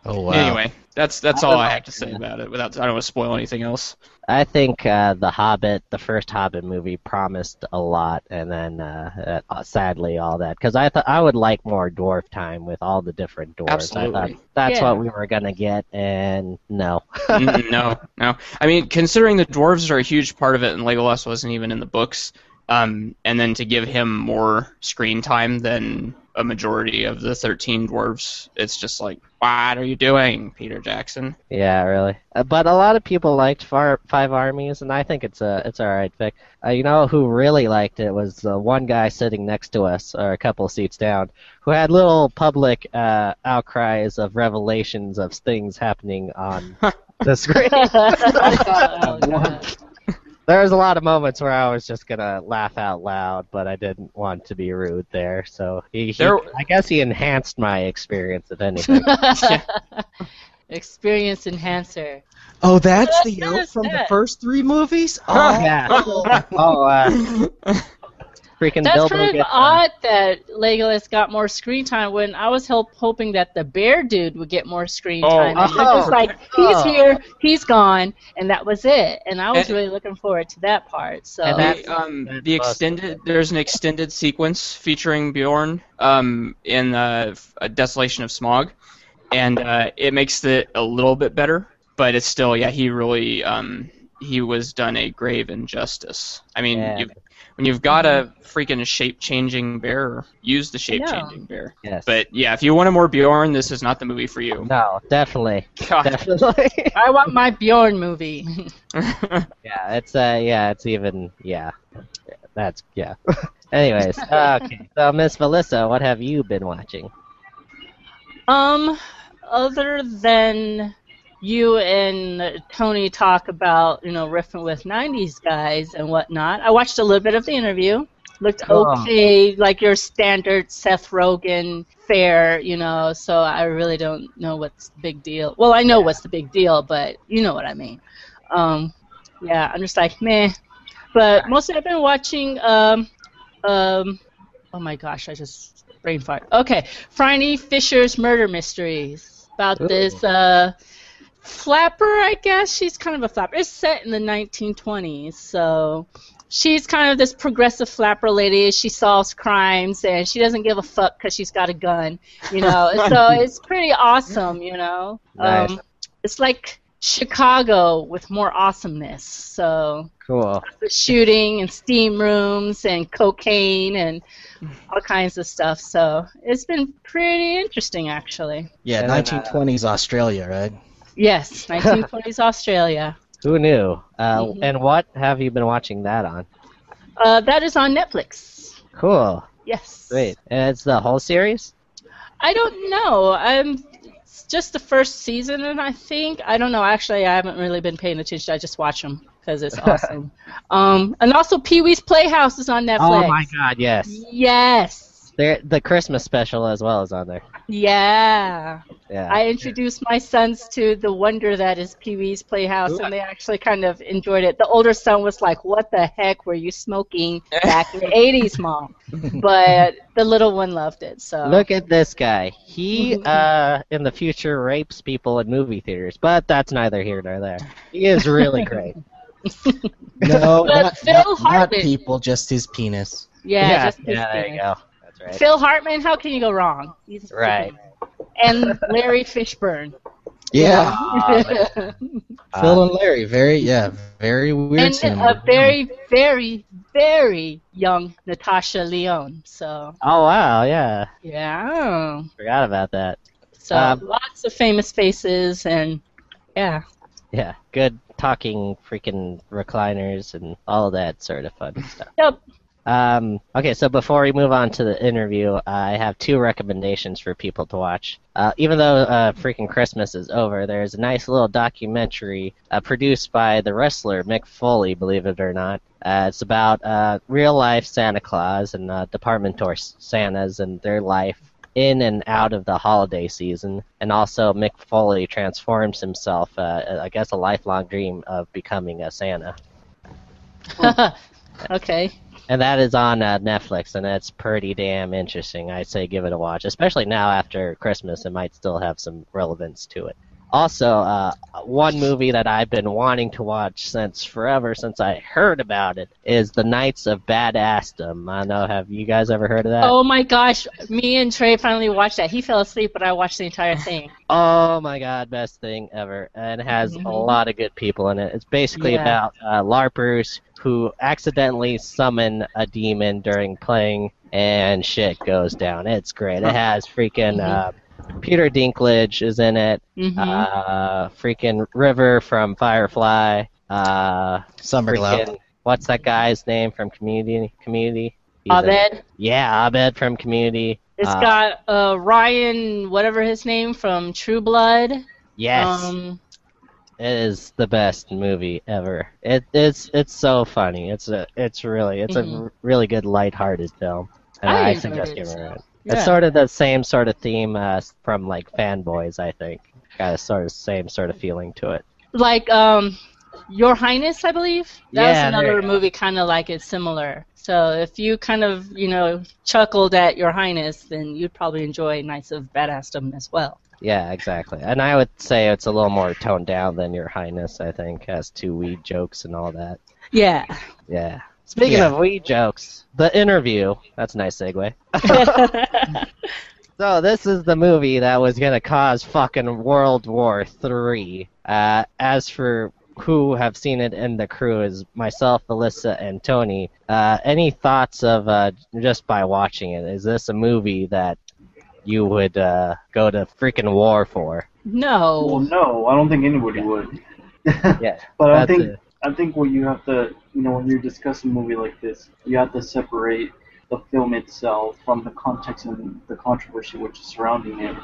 Oh wow. Anyway, that's all I have to say about it. I don't want to spoil anything else. I think the first Hobbit movie, promised a lot, and then sadly all that. Because I thought I would like more dwarf time with all the different dwarves. Absolutely. I thought that's what we were gonna get, and no. No. I mean, considering the dwarves are a huge part of it, and Legolas wasn't even in the books. And then to give him more screen time than a majority of the 13 dwarves, it's just like, what are you doing, Peter Jackson? Yeah, really. But a lot of people liked Five Armies, and I think it's alright pick. Who really liked it was one guy sitting next to us, or a couple seats down, who had little public outcries of revelations of things happening on the screen. Oh, God. There was a lot of moments where I was just gonna laugh out loud, but I didn't want to be rude there. So I guess he enhanced my experience, if anything. Experience enhancer. Oh, that's the elf from the first 3 movies? Oh, yeah. Freaking That's Bilbo kind of odd that Legolas got more screen time when I was hoping that the bear dude would get more screen time. And they're just like, he's here, he's gone, and that was it. And I was really looking forward to that part. So there's an extended sequence featuring Bjorn in a Desolation of Smog, and it makes it a little bit better, but it's still he really he was done a grave injustice. I mean, when you've got a freaking shape-changing bear, use the shape-changing bear. Yes. But if you want a more Bjorn, this is not the movie for you. No, definitely. God. Definitely. I want my Bjorn movie. It's even that's Anyways, okay. So Miss Melissa, what have you been watching? Other than you and Tony talk about, riffing with 90s guys and whatnot. I watched a little bit of the interview. Looked okay, like your standard Seth Rogen fare, so I really don't know what's the big deal. Well, I know what's the big deal, but you know what I mean. I'm just like, meh. But mostly I've been watching, oh my gosh, I just brain fart. Okay, Franny Fisher's Murder Mysteries. About this Flapper, I guess. She's kind of a flapper. It's set in the 1920s, so she's kind of this progressive flapper lady. She solves crimes, and she doesn't give a fuck because she's got a gun, you know. So it's pretty awesome, you know. Nice. It's like Chicago with more awesomeness. So Cool. shooting and steam rooms and cocaine and all kinds of stuff. So it's been pretty interesting, actually. Yeah, And then, 1920s Australia, right? Yes, 1920s Australia. Who knew? And what have you been watching that on? That is on Netflix. Cool. Yes. Great. And it's the whole series? I don't know. It's just the first season, and I think I don't know. Actually, I haven't really been paying attention. I just watch them because it's awesome. And also, Pee-wee's Playhouse is on Netflix. Oh my God, yes. Yes. The Christmas special as well is on there. Yeah. Yeah. I introduced my sons to the wonder that is Pee-wee's Playhouse, and they actually kind of enjoyed it. The older son was like, "What the heck were you smoking back in the 80s, Mom?" But the little one loved it. So Look at this guy. He in the future rapes people in movie theaters, but that's neither here nor there. He is really great. No, But Phil not Hartman. people, just his penis. yeah, just this there you thing. go. That's right. Phil Hartman, how can you go wrong? He's Right. and Larry Fishburne. Yeah, Ah, Phil and Larry, very weird And cinema. a very, very, very young Natasha Lyonne. So Oh wow, yeah. yeah. Forgot about that. So lots of famous faces and yeah. Yeah, good talking freaking recliners and all of that sort of fun stuff. Yep. Okay, so before we move on to the interview, I have two recommendations for people to watch. Even though freaking Christmas is over, there's a nice little documentary produced by the wrestler Mick Foley, believe it or not. It's about real-life Santa Claus and department store Santas and their life in and out of the holiday season. And also Mick Foley transforms himself, I guess a lifelong dream of becoming a Santa. Okay. And that is on Netflix, and it's pretty damn interesting. I'd say give it a watch, especially now after Christmas. It might still have some relevance to it. Also, one movie that I've been wanting to watch since forever, since I heard about it, is The Knights of Badassdom. I don't know, have you guys ever heard of that? Oh my gosh, me and Trey finally watched that. He fell asleep, but I watched the entire thing. Oh my God, best thing ever. And it has a lot of good people in it. It's basically about LARPers who accidentally summon a demon during playing, and shit goes down. It's great. It has freaking Peter Dinklage is in it. Freaking River from Firefly. Summerglow. What's that guy's name from Community? He's Abed. Yeah, Abed from Community. It's got Ryan, whatever his name, from True Blood. Yes. It is the best movie ever. It's so funny. It's a really good lighthearted film, and I I enjoyed suggest it. giving it. Yeah. It's sort of the same sort of theme from like Fanboys, I think. Got a sort of same sort of feeling to it. Like Your Highness, I believe. That's Yeah, there another you go. movie kind of like it, similar. So if you kind of, chuckled at Your Highness, then you'd probably enjoy Knights of Badassdom as well. Yeah, exactly. And I would say it's a little more toned down than Your Highness. I think has 2 weed jokes and all that. Yeah. Yeah. Speaking of weed jokes, The Interview. That's a nice segue. So this is the movie that was gonna cause fucking World War III. As for who have seen it in the crew is myself, Alyssa, and Tony. Any thoughts of just by watching it? Is this a movie that you would go to freaking war for? No. Well, no, I don't think anybody would. Yeah. But I that's think it. I think what you have to, when you're discussing a movie like this, you have to separate the film itself from the context and the controversy which is surrounding it,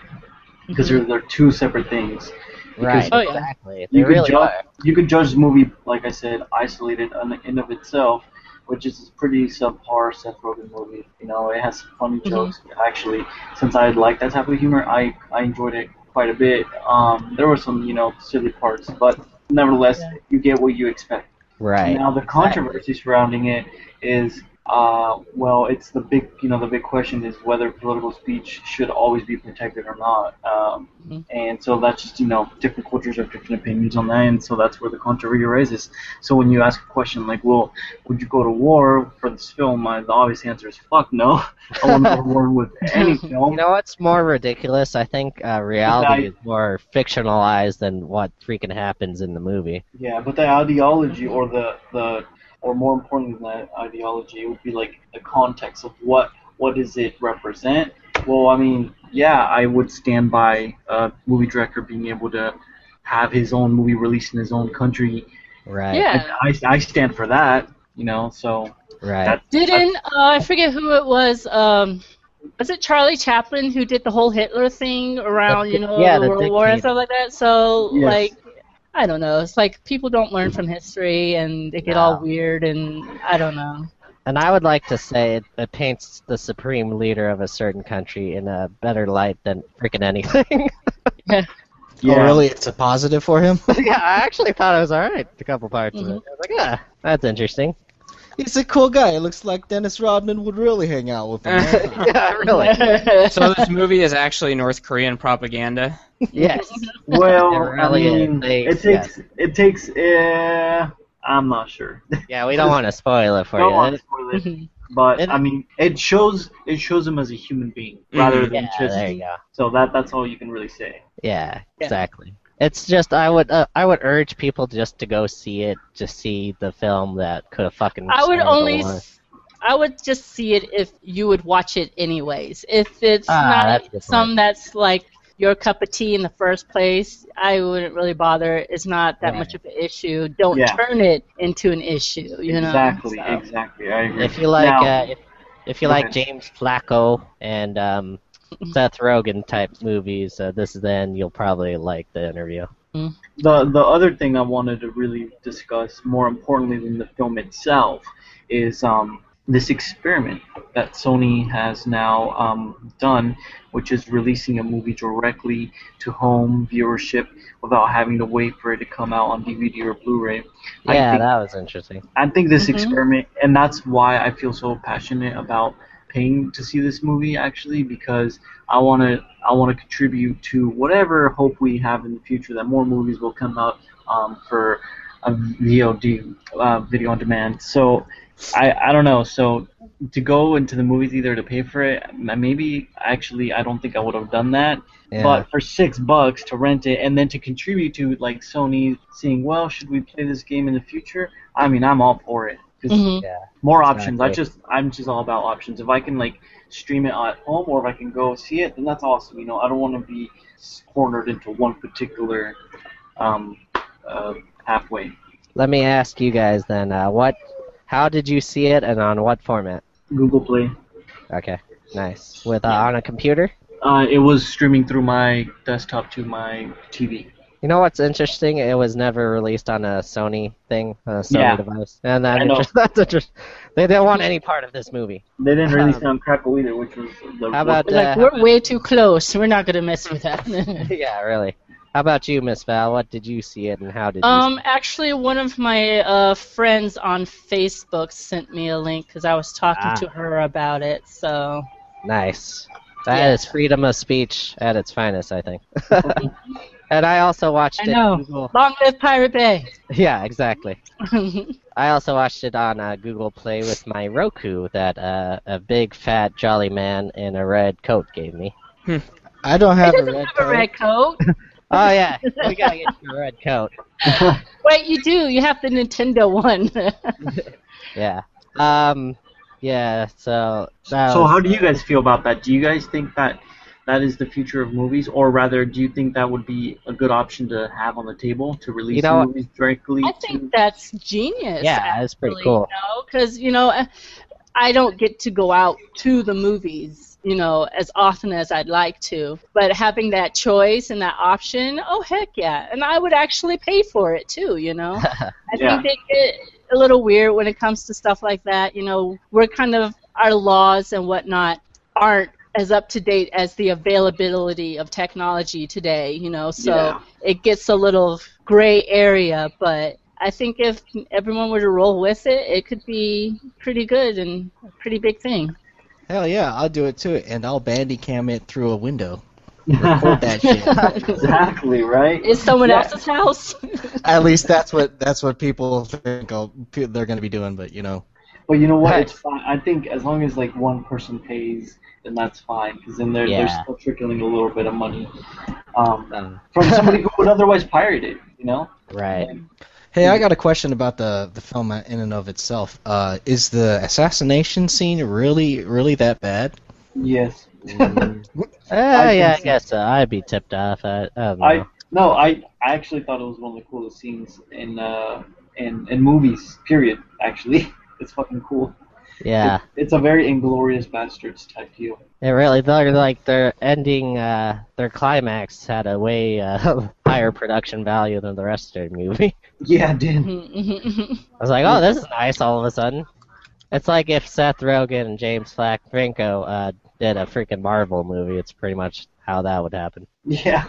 because they're two separate things. Right. Oh, yeah. Exactly. They really are. You could judge the movie, like I said, isolated on the end of itself, which is a pretty subpar Seth Rogen movie. It has some funny jokes. Actually, since I like that type of humor, I enjoyed it quite a bit. There were some, silly parts, but nevertheless, you get what you expect. Right. Now, the controversy surrounding it is, Well, it's the big question is whether political speech should always be protected or not. And so that's just, different cultures have different opinions on that, and so that's where the controversy arises. So when you ask a question like, well, would you go to war for this film? The obvious answer is fuck no. I wouldn't go to war with any film. You know what's more ridiculous? I think reality is more fictionalized than what freaking happens in the movie. Yeah, but the ideology or more important than that ideology, it would be like the context of what does it represent. Well, I mean, yeah, I would stand by a movie director being able to have his own movie released in his own country. Right. Yeah. I stand for that, so. Right. I forget who it was. Was it Charlie Chaplin who did the whole Hitler thing around, the World War and stuff like that? So, yes. I don't know. It's like people don't learn from history, and they get all weird, and I don't know. And I would like to say it paints the supreme leader of a certain country in a better light than freaking anything. Yeah. Oh, really? It's a positive for him? Yeah, I actually thought it was alright, a couple parts of it. I was like, yeah, that's interesting. He's a cool guy. It looks like Dennis Rodman would really hang out with him. Yeah, really. So this movie is actually North Korean propaganda? Yes. Well, really it takes. I'm not sure. Yeah, we don't want to spoil it for Don't you. want to spoil it. But I mean, it shows him as a human being rather than just. There you go. So that's all you can really say. Yeah, exactly. It's just I would urge people just to go see it, just see the film that could have fucking. I would just see it if you would watch it anyways. If it's not that's like your cup of tea in the first place, I wouldn't really bother. It's not that much of an issue. Don't turn it into an issue. Exactly. So. Exactly. I agree. If you like, if you like James Flacco and Seth Rogen type movies, then you'll probably like the interview. The other thing I wanted to really discuss, more importantly than the film itself, is this experiment that Sony has now done, which is releasing a movie directly to home viewership without having to wait for it to come out on DVD or Blu-ray. Yeah, that was interesting. I think this experiment, and that's why I feel so passionate about paying to see this movie, actually, because I want to contribute to whatever hope we have in the future that more movies will come out for a VOD, video on demand. So I don't know. So to go into the movie theater to pay for it, maybe actually I don't think I would have done that. Yeah. But for $6 to rent it and then to contribute to like Sony seeing, well, should we play this game in the future? I mean, I'm all for it. More options. I'm just all about options. If I can like stream it at home or if I can go see it, then that's awesome. I don't want to be cornered into one particular halfway. Let me ask you guys then, how did you see it and on what format? Google Play. Okay, nice. With on a computer? It was streaming through my desktop to my TV. You know what's interesting? It was never released on a Sony thing, a Sony device. And that's interesting. They didn't want any part of this movie. They didn't release it on Crackle either, which was how about we're way too close. We're not gonna mess with that. Yeah, really. How about you, Miss Val? What did you see it and how did you see it? Actually, one of my friends on Facebook sent me a link because I was talking to her about it. So nice. That is freedom of speech at its finest, I think. And I also watched it. Google. Long live Pirate Bay. Yeah, exactly. I also watched it on Google Play with my Roku that a big fat jolly man in a red coat gave me. I don't have a red coat. Oh yeah, we gotta get you a red coat. Wait, you do? You have the Nintendo one. Yeah. Yeah. So. So how do you guys feel about that? Do you guys think that is the future of movies, or rather, do you think that would be a good option to have on the table to release movies directly? I think that's genius. Yeah, that's pretty cool. Because I don't get to go out to the movies, as often as I'd like to. But having that choice and that option, oh heck yeah! And I would actually pay for it too. I think they get a little weird when it comes to stuff like that. We're kind of our laws and whatnot aren't as up to date as the availability of technology today, so it gets a little gray area, but I think if everyone were to roll with it, it could be pretty good and a pretty big thing. Hell yeah, I'll do it too, and I'll Bandicam it through a window. Record that shit. Exactly, right? It's someone else's house. At least that's what people think they're going to be doing, but you know. But you know what? It's fine. I think as long as like one person pays, then that's fine, because then they're still trickling a little bit of money from somebody who would otherwise pirate it. You know? Right. Hey, I got a question about the film in and of itself. Is the assassination scene really that bad? Yes. Yeah, I guess so. I'd be tipped off. I don't know. I actually thought it was one of the coolest scenes in movies. Period. Actually, it's fucking cool. Yeah. It's a very Inglourious Bastards type deal. It really, their ending, their climax had a way higher production value than the rest of the movie. Yeah, it did. I was like, oh, this is nice all of a sudden. It's like if Seth Rogen and James Franco did a freaking Marvel movie. It's pretty much how that would happen. Yeah.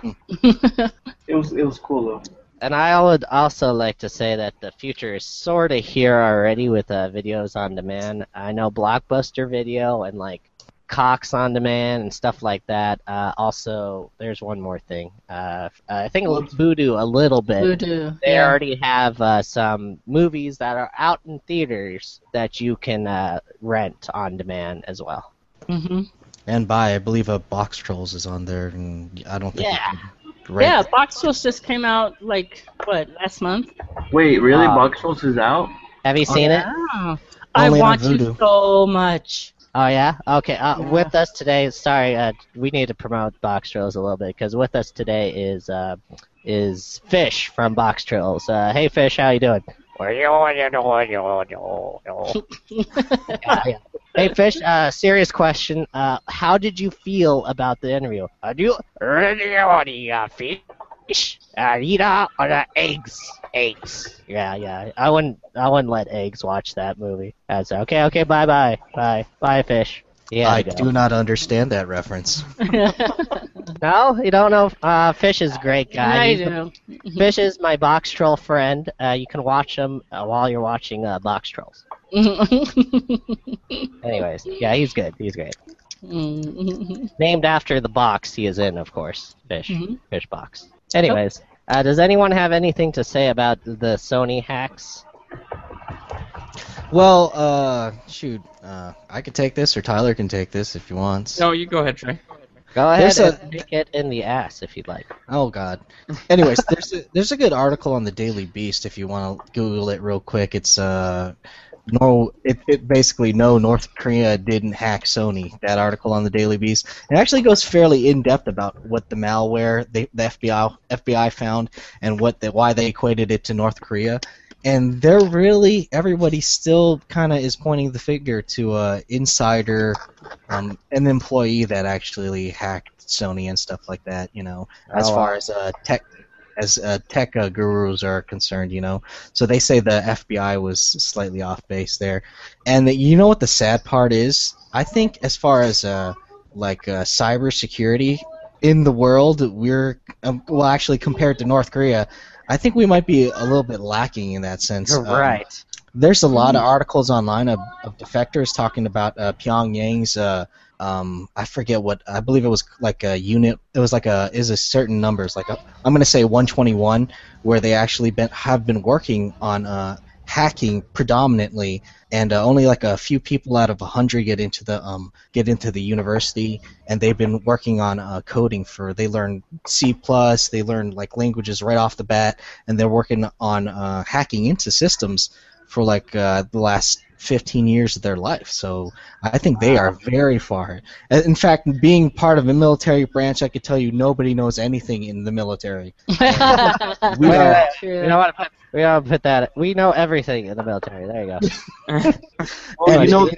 It was cool though. And I would also like to say that the future is sort of here already with videos on demand. I know Blockbuster Video and like Cox on demand and stuff like that. Also, there's one more thing. I think it was Voodoo a little bit. Voodoo. They already have some movies that are out in theaters that you can rent on demand as well. Mm-hmm. And I believe Box Trolls is on there, and I don't think. Yeah. Yeah, Box Trolls just came out last month. Wait, really? Box Trolls is out? Have you seen it? Yeah. I want you so much. Oh yeah. Okay. With us today, sorry, we need to promote Box Trolls a little bit because with us today is Fish from Box Trolls. Hey Fish, how you doing? Hey Fish, serious question. How did you feel about the interview? Fish? Eggs. Yeah. I wouldn't let eggs watch that movie. That's okay. Bye, Fish. Yeah. I do not understand that reference. No, you don't know. Fish is a great guy. I do. Fish is my Box Troll friend. You can watch him while you're watching Box Trolls. Anyways, yeah, he's good. He's great. Named after the box he is in, of course. Fish. Fish box. Anyways, does anyone have anything to say about the Sony hacks? Well, shoot. I could take this, or Tyler can take this if he wants. No, you go ahead, Trey. Go ahead and kick it in the ass if you'd like. Oh God. Anyways, there's a good article on the Daily Beast if you want to Google it real quick. It's it basically North Korea didn't hack Sony. That article on the Daily Beast. It actually goes fairly in depth about what the malware the FBI found and why they equated it to North Korea. And everybody still kind of is pointing the finger to an insider, an employee that actually hacked Sony and stuff like that. You know, as far as tech gurus are concerned, you know. So they say the FBI was slightly off base there. And you know what the sad part is? I think as far as cyber security in the world, we're actually compared to North Korea, I think we might be a little bit lacking in that sense. You're right. There's a lot of articles online of defectors talking about Pyongyang's I forget what, I believe it was like a unit, it was a certain numbers, I'm going to say 121, where they actually have been working on hacking predominantly, and only like a few people out of 100 get into the university, and they've been working on coding they learn C++, they learn like languages right off the bat, and they're working on hacking into systems for the last 15 years of their life. So I think they are very far. In fact, being part of a military branch, I could tell you nobody knows anything in the military. We know put that. We know everything in the military. There you go. And you know,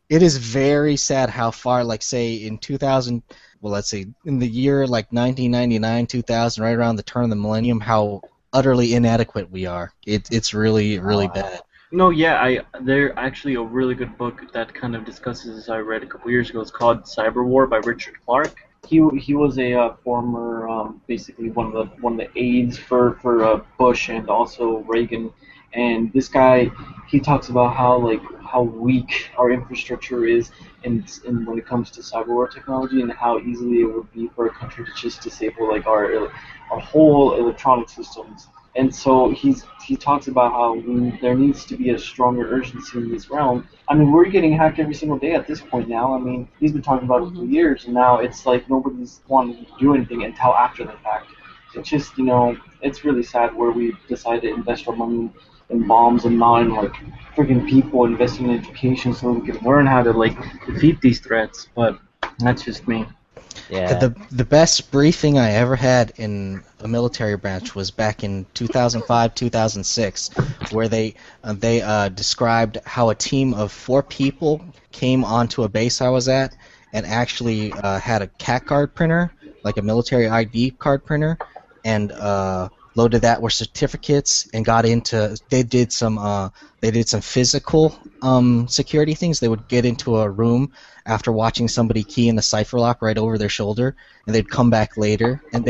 it is very sad how far, say in 2000. Well, let's see, in the year 1999, 2000, right around the turn of the millennium, how utterly inadequate we are. It's really, really bad. No, yeah, there's actually a really good book that kind of discusses this. I read a couple years ago. It's called Cyber War by Richard Clarke. He was a former, basically one of the aides for Bush and also Reagan, And this guy, he talks about how weak our infrastructure is in when it comes to cyber war technology, and how easily it would be for a country to just disable like our whole electronic systems. And so he talks about how there needs to be a stronger urgency in this realm. I mean, we're getting hacked every single day at this point now. I mean, he's been talking about it for years, and now it's like nobody's wanting to do anything until after the fact. It's just, it's really sad where we decide to invest our money in bombs and not in like freaking people investing in education so we can learn how to like defeat these threats. But that's just me. Yeah. The best briefing I ever had in a military branch was back in 2005, 2006, where they described how a team of 4 people came onto a base I was at and actually had a CAT card printer, like a military ID card printer, and loaded that with certificates and got into. They did some physical security things. They would get into a room after watching somebody key in a cipher lock right over their shoulder, and they'd come back later, and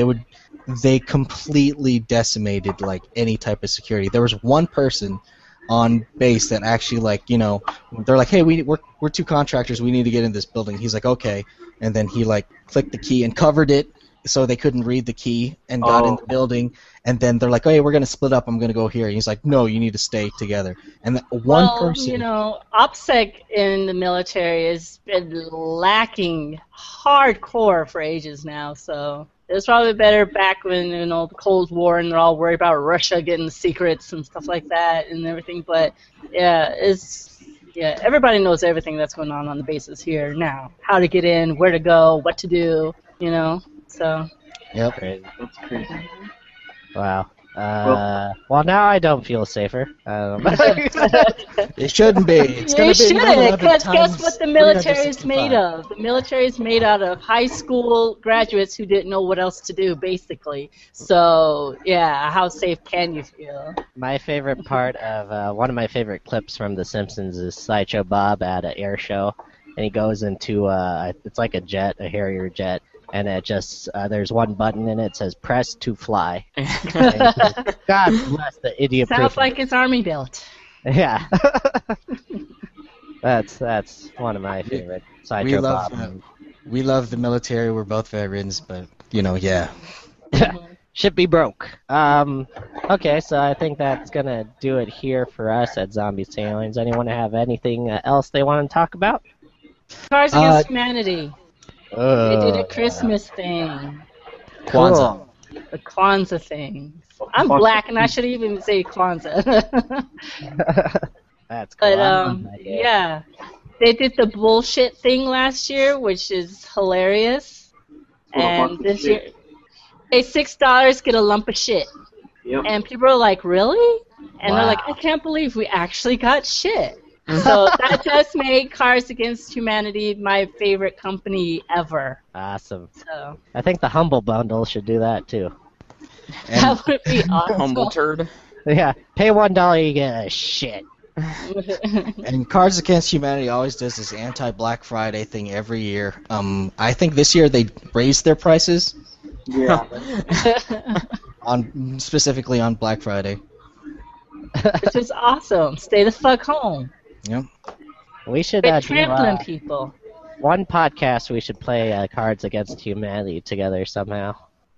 they completely decimated like any type of security. There was one person on base that actually they're like, hey, we're 2 contractors, we need to get in this building. He's like, okay, and then he like clicked the key and covered it so they couldn't read the key and got in the building, and then they're like, hey, we're going to split up, I'm going to go here. And he's like, no, you need to stay together. And one person... OPSEC in the military has been lacking hardcore for ages now, so it was probably better back when, the Cold War, and they're all worried about Russia getting the secrets and stuff like that and everything, but everybody knows everything that's going on the bases here now. How to get in, where to go, what to do, so. Yep. Crazy. That's crazy. Wow. Well, now I don't feel safer. It shouldn't be. It's going to be because guess what the military is made of? The military is made out of high school graduates who didn't know what else to do, basically. So, yeah, how safe can you feel? My favorite part of one of my favorite clips from The Simpsons is Sideshow Bob at an air show, and he goes into it's like a jet, a Harrier jet. And it just, there's one button in it that says press to fly. God bless the idiot. Sounds like it's Army built. Yeah. That's one of my favorite Sideshow Bob. We love the military, we're both veterans, but, yeah. Ship be broke. Okay, so I think that's going to do it here for us at Zombies to Aliens. Anyone have anything else they want to talk about? Cards Against Humanity. They did a Christmas thing. Kwanzaa. A Kwanzaa thing. I'm black, and I should even say Kwanzaa. That's cool. But, yeah. They did the bullshit thing last year, which is hilarious. And this year, pay $6, get a lump of shit. Yep. And people are like, really? And they're like, Wow. I can't believe we actually got shit. So that just made Cards Against Humanity my favorite company ever. Awesome. So I think the Humble Bundle should do that too. that would be awesome. Humble turd. Yeah, pay $1, you get a shit. And Cards Against Humanity always does this anti-Black Friday thing every year. I think this year they raised their prices. Yeah. Specifically on Black Friday. Which is awesome. Stay the fuck home. Yep. We should Quit do trampling people. one podcast. We should play Cards Against Humanity together somehow.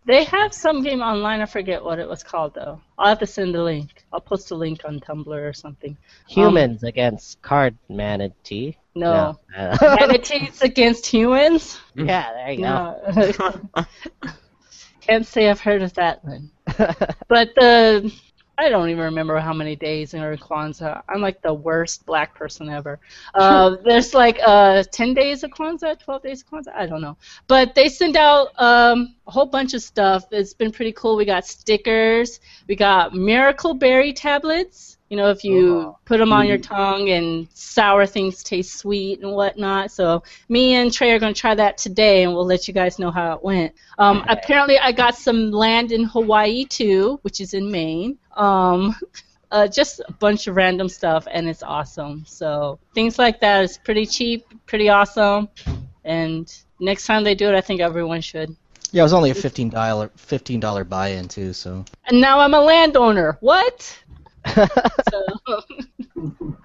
They have some game online. I forget what it was called, though. I'll have to send a link. I'll post a link on Tumblr or something. Humans against Card Manatee. No. No. Manatees against humans? Yeah, there you go. No. Can't say I've heard of that one. But I don't even remember how many days in Kwanzaa. I'm like the worst black person ever. There's like 10 days of Kwanzaa, 12 days of Kwanzaa, I don't know. But they send out a whole bunch of stuff. It's been pretty cool. We got stickers. We got Miracle Berry tablets. If you put them on your tongue and sour things taste sweet and whatnot. So me and Trey are going to try that today, and we'll let you guys know how it went. Apparently I got some land in Hawaii, too, which is in Maine. Just a bunch of random stuff, and it's awesome. So things like that is pretty cheap, pretty awesome. And next time they do it, I think everyone should. Yeah, it was only a $15 buy-in, too, so... And now I'm a landowner. What? So,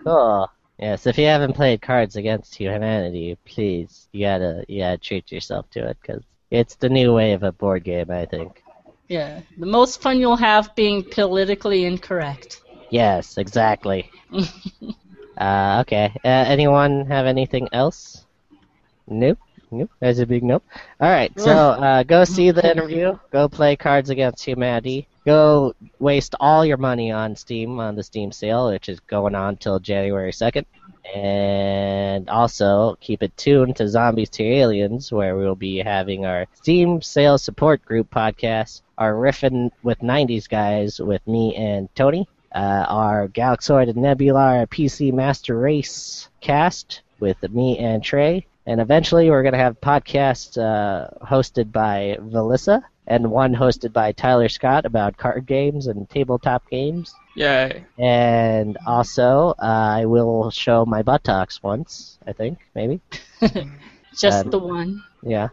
Cool. Yes, if you haven't played Cards Against Humanity, please, you gotta treat yourself to it, because it's the new wave of board game, I think. yeah, the most fun you'll have being politically incorrect. Yes, exactly. Okay. Anyone have anything else? Nope. Nope. There's a big nope. All right. So go see the interview. Go play Cards Against Humanity. Go waste all your money on Steam on the Steam sale, which is going on till January 2nd. And also keep it tuned to Zombies to Aliens, where we'll be having our Steam sales support group podcast, our Riffin' with 90s guys with me and Tony, our Galaxoid and Nebula, our PC Master Race cast with me and Trey. And eventually we're going to have podcasts hosted by Velissa and one hosted by Tyler Scott about card games and tabletop games. Yay. And also, I will show my buttocks once, I think, maybe. Just the one. Yeah,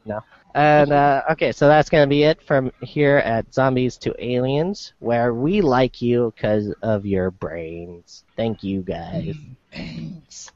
no. And, okay, so that's going to be it from here at Zombies to Aliens, where we like you because of your brains. Thank you, guys. Brains.